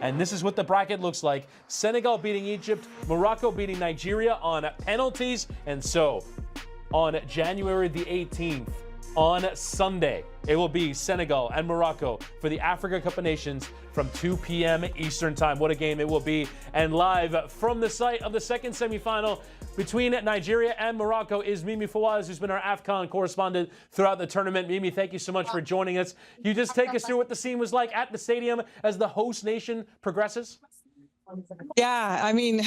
And this is what the bracket looks like. Senegal beating Egypt, Morocco beating Nigeria on penalties. And so, on January the 18th, on Sunday, it will be Senegal and Morocco for the Africa Cup of Nations from 2 p.m. Eastern Time. What a game it will be. And live from the site of the second semifinal between Nigeria and Morocco is Mimi Fawaz, who's been our AFCON correspondent throughout the tournament. Mimi, thank you so much for joining us. You just take us through what the scene was like at the stadium as the host nation progresses? Yeah, I mean,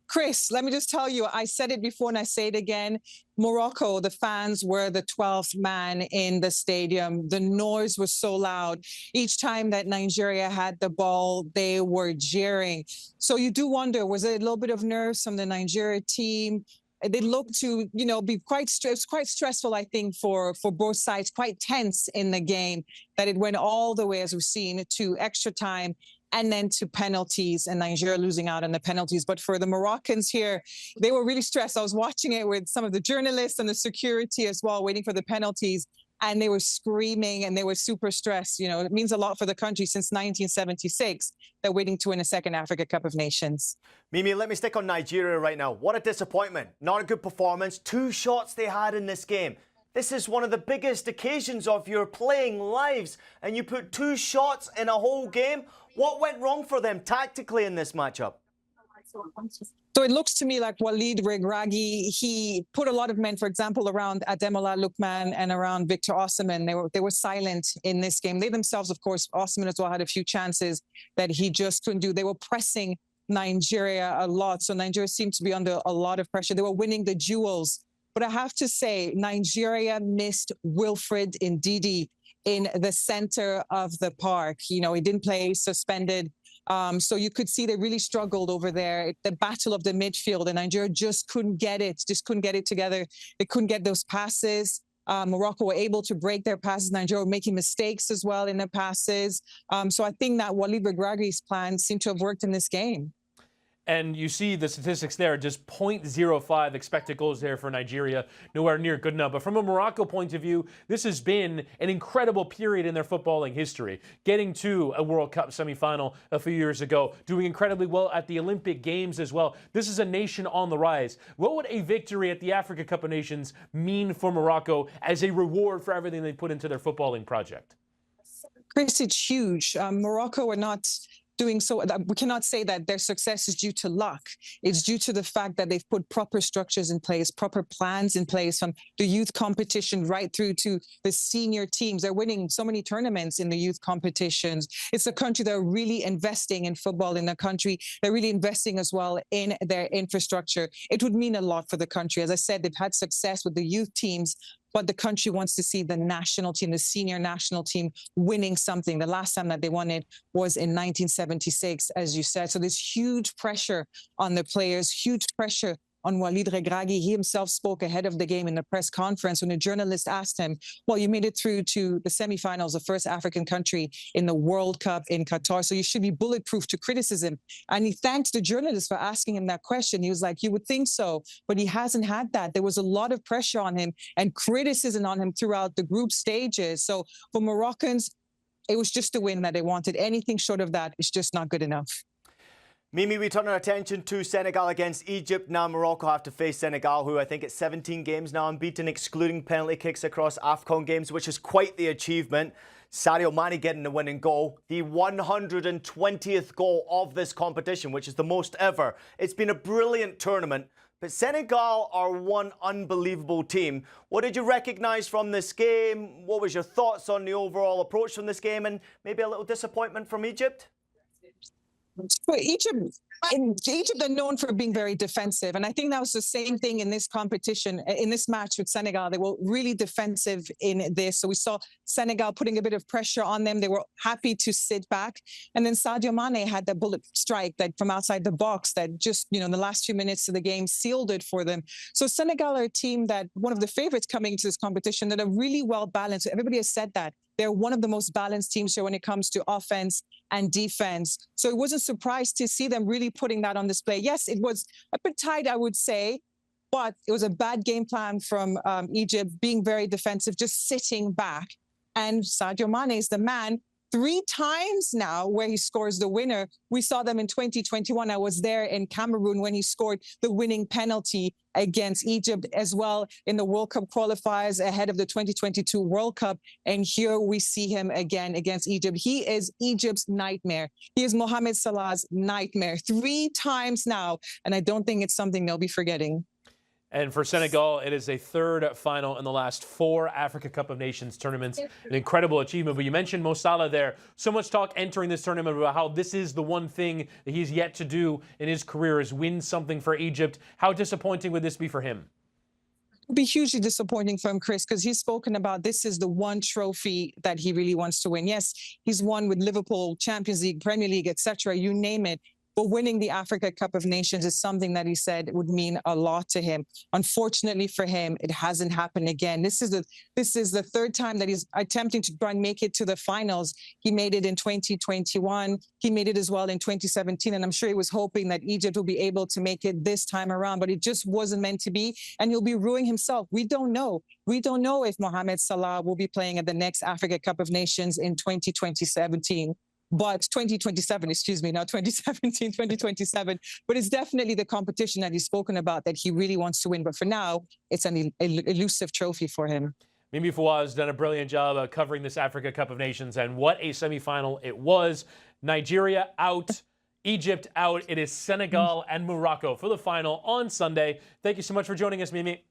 Chris, let me just tell you, I said it before and I say it again. Morocco, the fans were the 12th man in the stadium. The noise was so loud. Each time that Nigeria had the ball, they were jeering. So you do wonder, was it a little bit of nerves from the Nigeria team? They looked to, be quite stressful, I think, for both sides, quite tense in the game, that it went all the way, as we've seen, to extra time and then to penalties, and Nigeria losing out on the penalties. But for the Moroccans here, they were really stressed. I was watching it with some of the journalists and the security as well, waiting for the penalties, and they were screaming and they were super stressed. It means a lot for the country since 1976. They're waiting to win a second Africa Cup of Nations. Mimi, let me stick on Nigeria right now. What a disappointment. Not a good performance. 2 shots they had in this game. This is one of the biggest occasions of your playing lives, and you put 2 shots in a whole game. What went wrong for them tactically in this matchup? So it looks to me like Walid Regragui, he put a lot of men, for example, around Ademola Lookman and around Victor Osimhen. They were silent in this game. They themselves, of course, Osimhen as well, had a few chances that he just couldn't do. They were pressing Nigeria a lot. So Nigeria seemed to be under a lot of pressure. They were winning the duels. But I have to say, Nigeria missed Wilfred Ndidi in the center of the park. He didn't play, suspended. So you could see they really struggled over there. The battle of the midfield, and Nigeria just couldn't get it together. They couldn't get those passes. Morocco were able to break their passes. Nigeria were making mistakes as well in their passes. So I think that Walid Regragui's plan seemed to have worked in this game. And you see the statistics there, just 0.05 expected goals there for Nigeria, nowhere near good enough. But from a Morocco point of view, this has been an incredible period in their footballing history. Getting to a World Cup semifinal a few years ago, doing incredibly well at the Olympic Games as well. This is a nation on the rise. What would a victory at the Africa Cup of Nations mean for Morocco as a reward for everything they put into their footballing project? Chris, it's huge. Morocco are not doing so. We cannot say that their success is due to luck. It's due to the fact that they've put proper structures in place, proper plans in place, from the youth competition right through to the senior teams. They're winning so many tournaments in the youth competitions. It's a country that are really investing in football in the country. They're really investing as well in their infrastructure. It would mean a lot for the country. As I said, they've had success with the youth teams, but the country wants to see the national team, the senior national team, winning something. The last time that they won it was in 1976, as you said. So there's huge pressure on the players, huge pressure on Walid Regragui. He himself spoke ahead of the game in the press conference when a journalist asked him, well, you made it through to the semifinals, the first African country in the World Cup in Qatar, so you should be bulletproof to criticism. And he thanked the journalist for asking him that question. He was like, you would think so, but he hasn't had that. There was a lot of pressure on him and criticism on him throughout the group stages. So for Moroccans, it was just a win that they wanted. Anything short of that is just not good enough. Mimi, we turn our attention to Senegal against Egypt. Now Morocco have to face Senegal, who I think it's 17 games now unbeaten, excluding penalty kicks across AFCON games, which is quite the achievement. Sadio Mane getting the winning goal, the 120th goal of this competition, which is the most ever. It's been a brilliant tournament, but Senegal are one unbelievable team. What did you recognise from this game? What was your thoughts on the overall approach from this game, and maybe a little disappointment from Egypt? For Egypt are known for being very defensive. And I think that was the same thing in this competition, in this match with Senegal. They were really defensive in this. So we saw Senegal putting a bit of pressure on them. They were happy to sit back. And then Sadio Mane had that bullet strike that from outside the box that just, in the last few minutes of the game sealed it for them. So Senegal are a team that one of the favorites coming into this competition that are really well balanced. Everybody has said that. They're one of the most balanced teams here when it comes to offense and defense. So it wasn't surprised to see them really putting that on display. Yes, it was a bit tight, I would say, but it was a bad game plan from Egypt, being very defensive, just sitting back. And Sadio Mane is the man 3 times now where he scores the winner. We saw them in 2021. I was there in Cameroon when he scored the winning penalty against Egypt, as well in the World Cup qualifiers ahead of the 2022 World Cup. And here we see him again against Egypt. He is Egypt's nightmare. He is Mohammed Salah's nightmare 3 times now. And I don't think it's something they'll be forgetting. And for Senegal, it is a 3rd final in the last 4 Africa Cup of Nations tournaments. An incredible achievement. But you mentioned Mo Salah there. So much talk entering this tournament about how this is the one thing that he's yet to do in his career is win something for Egypt. How disappointing would this be for him? It would be hugely disappointing for him, Chris, because he's spoken about this is the one trophy that he really wants to win. Yes, he's won with Liverpool, Champions League, Premier League, etc. You name it. But winning the Africa Cup of Nations is something that he said would mean a lot to him. Unfortunately for him, it hasn't happened again. This is the 3rd time that he's attempting to try and make it to the finals. He made it in 2021. He made it as well in 2017. And I'm sure he was hoping that Egypt will be able to make it this time around, but it just wasn't meant to be. And he'll be ruining himself. We don't know. We don't know if Mohammed Salah will be playing at the next Africa Cup of Nations in 2027. But 2027, excuse me, not 2017, 2027. But it's definitely the competition that he's spoken about that he really wants to win. But for now, it's an elusive trophy for him. Mimi Fawaz has done a brilliant job covering this Africa Cup of Nations, and what a semifinal it was. Nigeria out, Egypt out. It is Senegal and Morocco for the final on Sunday. Thank you so much for joining us, Mimi.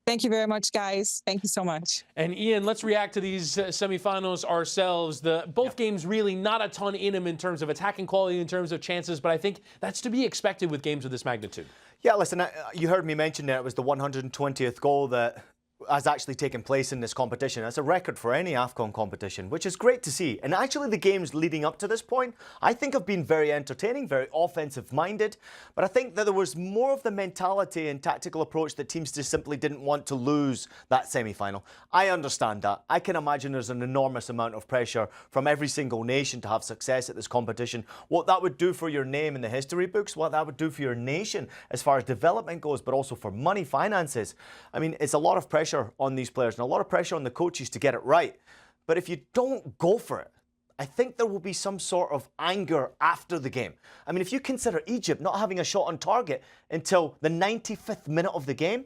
Thank you very much, guys. Thank you so much. And Ian, let's react to these semifinals ourselves. Both games really not a ton in them in terms of attacking quality, in terms of chances, but I think that's to be expected with games of this magnitude. Yeah, listen, you heard me mention there it was the 120th goal that has actually taken place in this competition. That's a record for any AFCON competition, which is great to see. And actually the games leading up to this point, I think have been very entertaining, very offensive-minded. But I think that there was more of the mentality and tactical approach that teams just simply didn't want to lose that semi-final. I understand that. I can imagine there's an enormous amount of pressure from every single nation to have success at this competition. What that would do for your name in the history books, what that would do for your nation as far as development goes, but also for money, finances. I mean, it's a lot of pressure on these players and a lot of pressure on the coaches to get it right. But if you don't go for it, I think there will be some sort of anger after the game. I mean, if you consider Egypt not having a shot on target until the 95th minute of the game,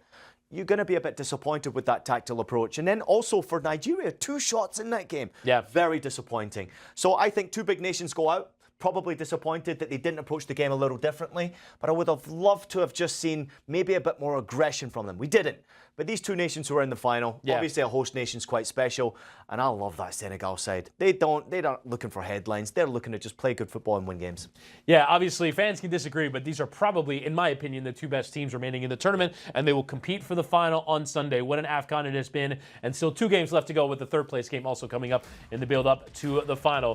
you're going to be a bit disappointed with that tactical approach. And then also for Nigeria, 2 shots in that game. Yeah. Very disappointing. So I think 2 big nations go out. Probably disappointed that they didn't approach the game a little differently, but I would have loved to have just seen maybe a bit more aggression from them. We didn't. But these 2 nations who are in the final, obviously a host nation's quite special, and I love that Senegal side. They're not looking for headlines. They're looking to just play good football and win games. Yeah, obviously fans can disagree, but these are probably, in my opinion, the 2 best teams remaining in the tournament, and they will compete for the final on Sunday. What an AFCON it has been, and still 2 games left to go with the 3rd place game also coming up in the build-up to the final.